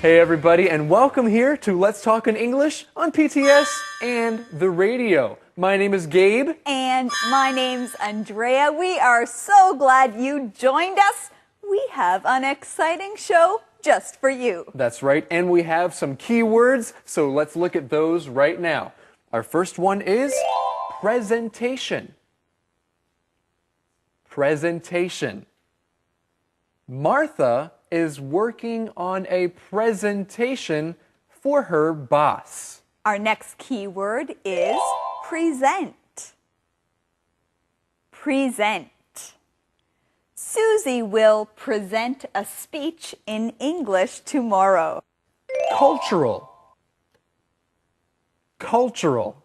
Hey everybody, and welcome here to Let's Talk in English on PTS and the radio. My name is Gabe. And my name's Andrea. We are so glad you joined us. We have an exciting show just for you. That's right, and we have some key words, so let's look at those right now. Our first one is presentation. Presentation. Martha is working on a presentation for her boss. Our next key word is present. Present. Susie will present a speech in English tomorrow. Cultural. Cultural.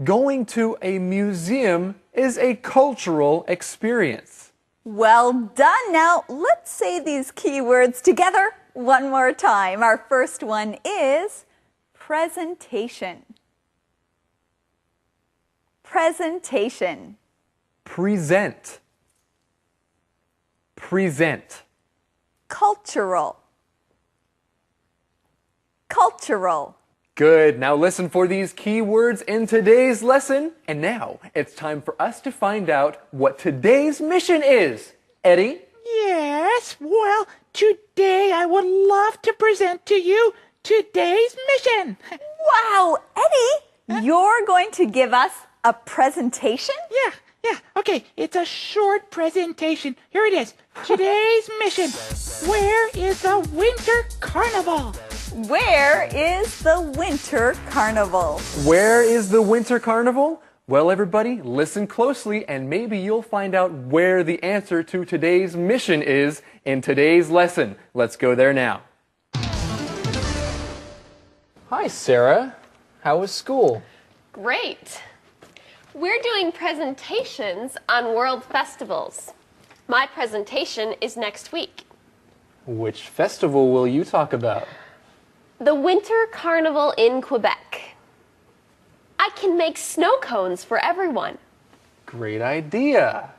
Going to a museum is a cultural experience. Well done. Now, let's say these key words together one more time. Our first one is presentation. Presentation. Present. Present. Cultural. Cultural. Good. Now listen for these key words in today's lesson. And now it's time for us to find out what today's mission is. Eddie? Yes, well, today I would love to present to you today's mission. Wow, Eddie, you're going to give us a presentation? Yeah, okay, it's a short presentation. Here it is. Today's mission. Where is the Winter Carnival? Where is the Winter Carnival? Where is the Winter Carnival? Well, everybody, listen closely and maybe you'll find out where the answer to today's mission is in today's lesson. Let's go there now. Hi, Sarah. How was school? Great. We're doing presentations on world festivals. My presentation is next week. Which festival will you talk about? The Winter Carnival in Quebec. I can make snow cones for everyone. Great idea.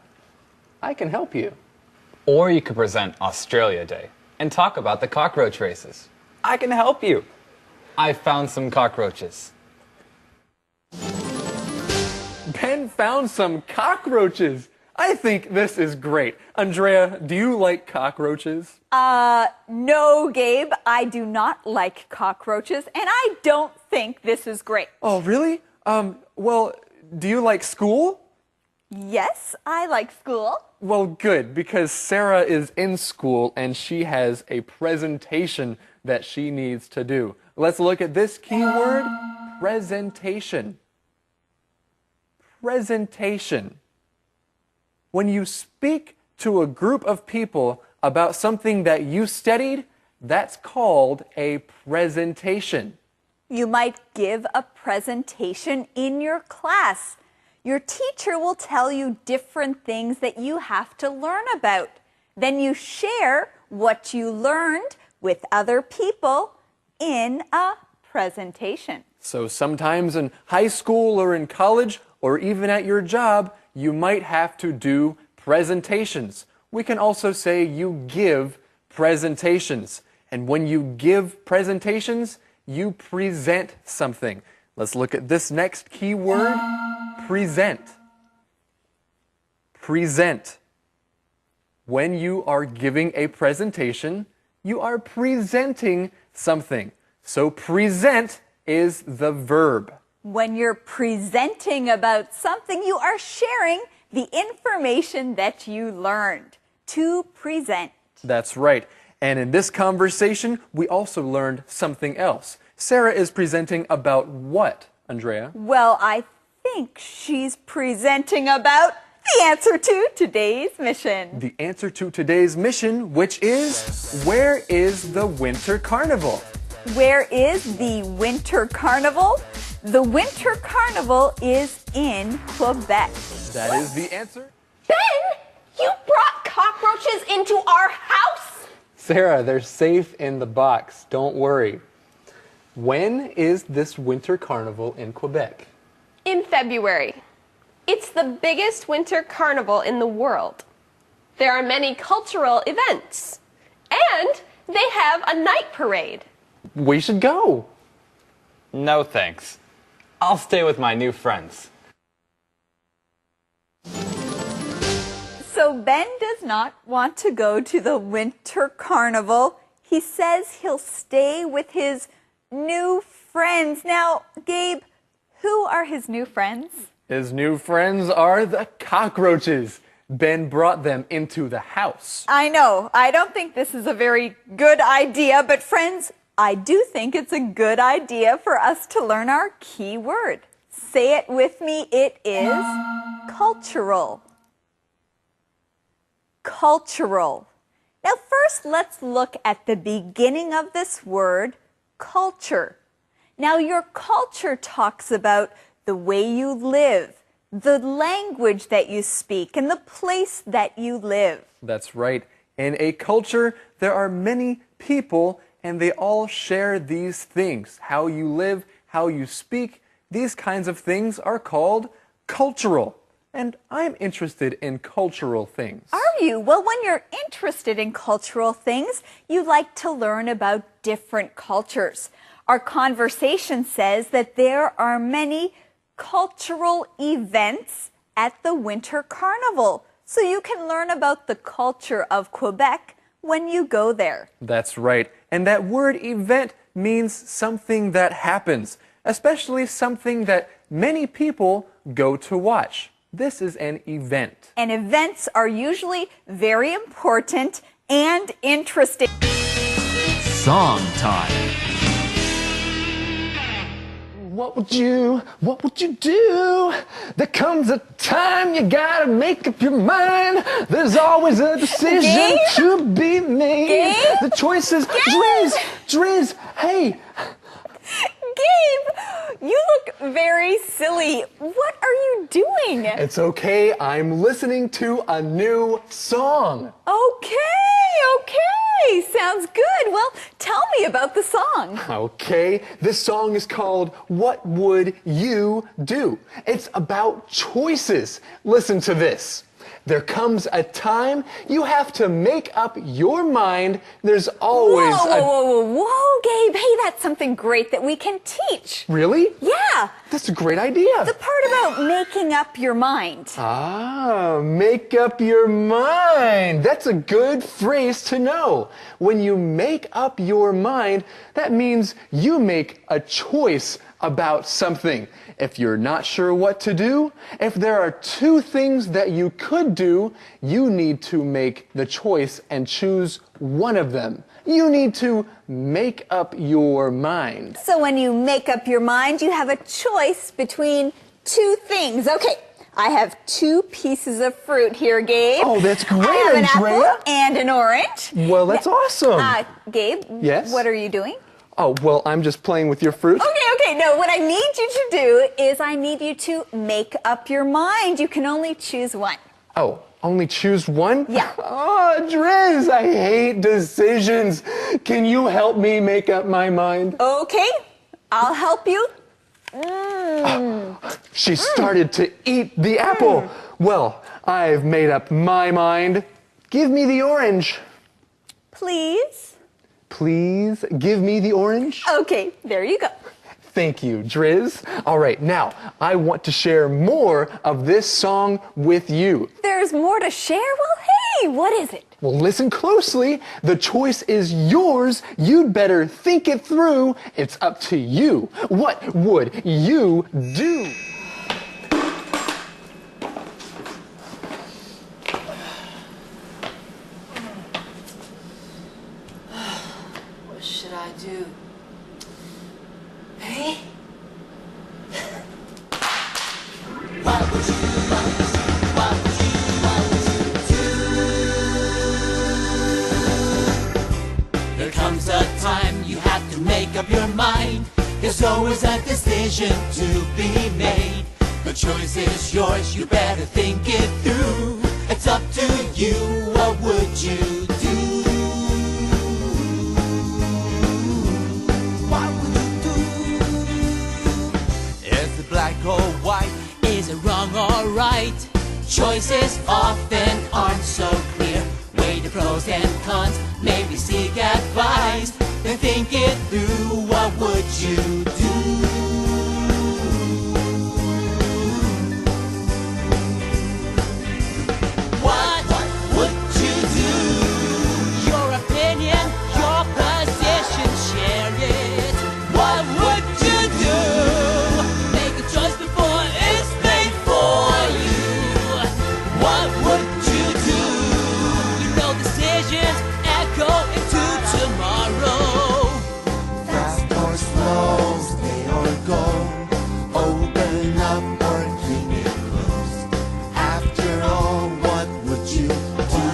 I can help you. Or you could present Australia Day and talk about the cockroach races. I can help you. I found some cockroaches. Ben found some cockroaches. I think this is great. Andrea, do you like cockroaches? No, Gabe, I do not like cockroaches, and I don't think this is great. Oh, really? Well, do you like school? Yes, I like school. Well, good, because Sarah is in school and she has a presentation that she needs to do. Let's look at this keyword, presentation. Presentation. When you speak to a group of people about something that you studied, that's called a presentation. You might give a presentation in your class. Your teacher will tell you different things that you have to learn about. Then you share what you learned with other people in a presentation. So sometimes in high school or in college or even at your job, you might have to do presentations. We can also say you give presentations. And when you give presentations, you present something. Let's look at this next key word, present. Present. When you are giving a presentation, you are presenting something. So present is the verb. When you're presenting about something, you are sharing the information that you learned. To present. That's right. And in this conversation, we also learned something else. Sarah is presenting about what, Andrea? Well, I think she's presenting about the answer to today's mission. The answer to today's mission, which is, where is the Winter Carnival? Where is the Winter Carnival? The Winter Carnival is in Quebec. That is the answer. Ben, you brought cockroaches into our house? Sarah, they're safe in the box. Don't worry. When is this Winter Carnival in Quebec? In February. It's the biggest winter carnival in the world. There are many cultural events. And They have a night parade. We should go. No thanks. I'll stay with my new friends. So Ben does not want to go to the winter carnival. He says he'll stay with his new friends. Now, Gabe, who are his new friends? His new friends are the cockroaches. Ben brought them into the house. I know, I don't think this is a very good idea, but friends, I do think it's a good idea for us to learn our key word. Say it with me, it is cultural. Cultural. Now first, let's look at the beginning of this word, culture. Now your culture talks about the way you live, the language that you speak, and the place that you live. That's right. In a culture, there are many people, and they all share these things. How you live, how you speak, these kinds of things are called cultural. And I'm interested in cultural things. Are you? Well, when you're interested in cultural things, you like to learn about different cultures. Our conversation says that there are many cultural events at the Winter Carnival. So you can learn about the culture of Quebec when you go there. That's right. And that word event means something that happens, especially something that many people go to watch. This is an event. And events are usually very important and interesting. Song time. What would you do? There comes a time you gotta make up your mind. There's always a decision Gabe? to be made. Gabe? The choice is Driz, hey. Gabe, you look very silly. What are you doing? It's okay, I'm listening to a new song. Okay, sounds good. Well, tell me about the song. Okay, this song is called What Would You Do? It's about choices. Listen to this. There comes a time you have to make up your mind. There's always Whoa, Gabe. Hey, that's something great that we can teach. Really? Yeah, That's a great idea. the part about making up your mind. Ah, make up your mind. That's a good phrase to know. When you make up your mind, that means you make a choice about something. If you're not sure what to do, if there are two things that you could do, you need to make the choice and choose one of them. You need to make up your mind. So when you make up your mind, you have a choice between two things. Okay, I have two pieces of fruit here, Gabe. Oh, that's great, I have an Andrea. apple and an orange. Well, that's awesome. Gabe, Yes? what are you doing? Oh, well, I'm just playing with your fruit. Okay, no, what I need you to do is I need you to make up your mind. You can only choose one. Oh, only choose one? Yeah. Oh, Driz, I hate decisions. Can you help me make up my mind? Okay, I'll help you. She started to eat the apple. Well, I've made up my mind. Give me the orange. Please. Please give me the orange. Okay, there you go. Thank you, Driz. All right, now I want to share more of this song with you. There's more to share? Well, hey, what is it? Well, listen closely. The choice is yours. You'd better think it through. It's up to you. What would you do? What should I do? Hey? There comes a time you have to make up your mind. There's always a decision to be made. The choice is yours, you better think it through. It's up to you, what would you do? What would you do? Is it black or white? Is it wrong or right? Choices often aren't so clear. Weigh the pros and cons, maybe seek advice. better think it through. What would you do? What would you do? Your opinion, your position, share it. What would you do? Make a choice before it's made for you. What would you do? You know decisions echo into tomorrow. Fast or slow, stay or go. Open up or keep it closed. After all, what would you do?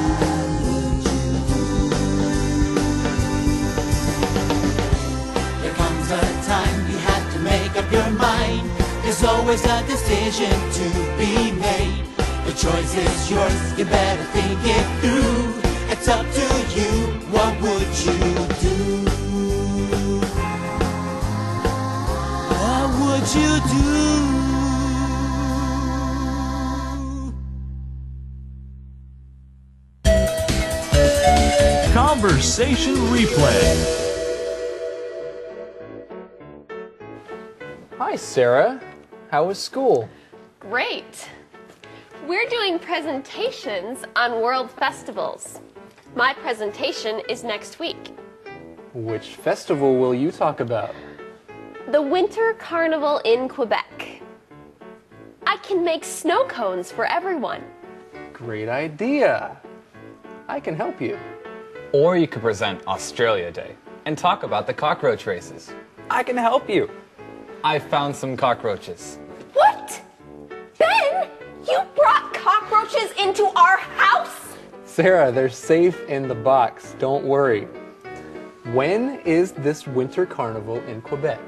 There comes a time you have to make up your mind. There's always a decision to be made. The choice is yours, you better think it through. It's up to you, what would you do? What would you do? Conversation replay. Hi, Sarah. How was school? Great. We're doing presentations on world festivals. My presentation is next week. Which festival will you talk about? The Winter Carnival in Quebec. I can make snow cones for everyone. Great idea. I can help you. Or you could present Australia Day and talk about the cockroach races. I can help you. I found some cockroaches. What? Ben, you brought cockroaches into our house? Sarah, they're safe in the box. Don't worry. When is this winter carnival in Quebec?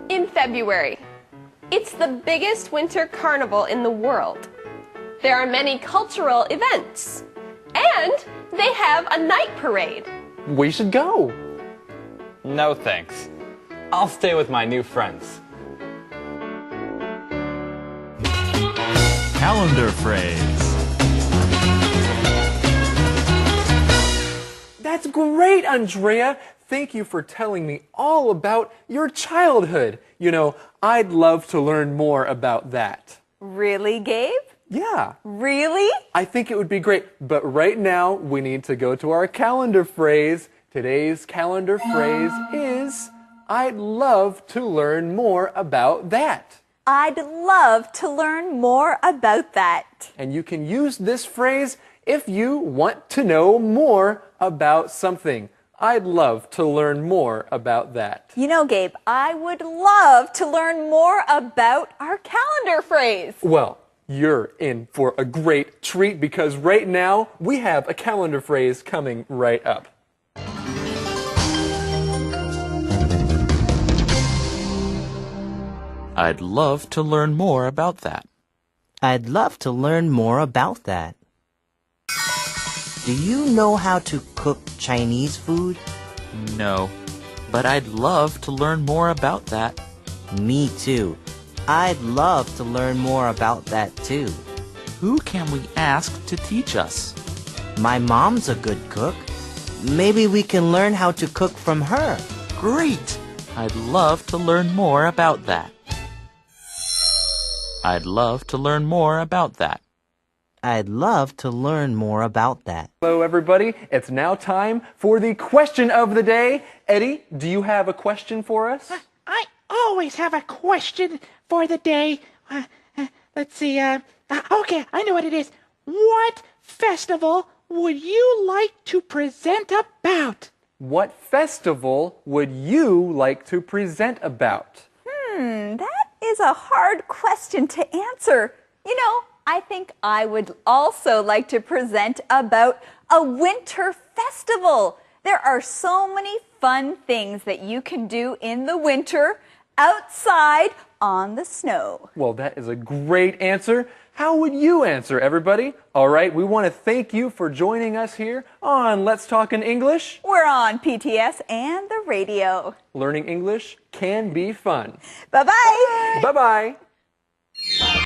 In February. It's the biggest winter carnival in the world. There are many cultural events. And they have a night parade. We should go. No thanks. I'll stay with my new friends. Calendar phrase. That's great, Andrea. Thank you for telling me all about your childhood. You know, I'd love to learn more about that. Really, Gabe? Yeah, Really? I think it would be great. But right now, we need to go to our calendar phrase. Today's calendar phrase is, I'd love to learn more about that. I'd love to learn more about that. And you can use this phrase if you want to know more about something. I'd love to learn more about that. You know, Gabe, I would love to learn more about our calendar phrase. Well, you're in for a great treat because right now we have a calendar phrase coming right up. I'd love to learn more about that. I'd love to learn more about that. Do you know how to cook Chinese food? No, but I'd love to learn more about that. Me too. I'd love to learn more about that too. Who can we ask to teach us? My mom's a good cook. Maybe we can learn how to cook from her. Great! I'd love to learn more about that. I'd love to learn more about that. I'd love to learn more about that. Hello, everybody. It's now time for the question of the day. Eddie, do you have a question for us? I always have a question for the day. Let's see. Okay, I know what it is. What festival would you like to present about? What festival would you like to present about? That is a hard question to answer. You know, I think I would also like to present about a winter festival. There are so many fun things that you can do in the winter outside on the snow. Well, that is a great answer. How would you answer, everybody? All right, we want to thank you for joining us here on Let's Talk in English. We're on PTS and the radio. Learning English can be fun. Bye-bye. Bye-bye.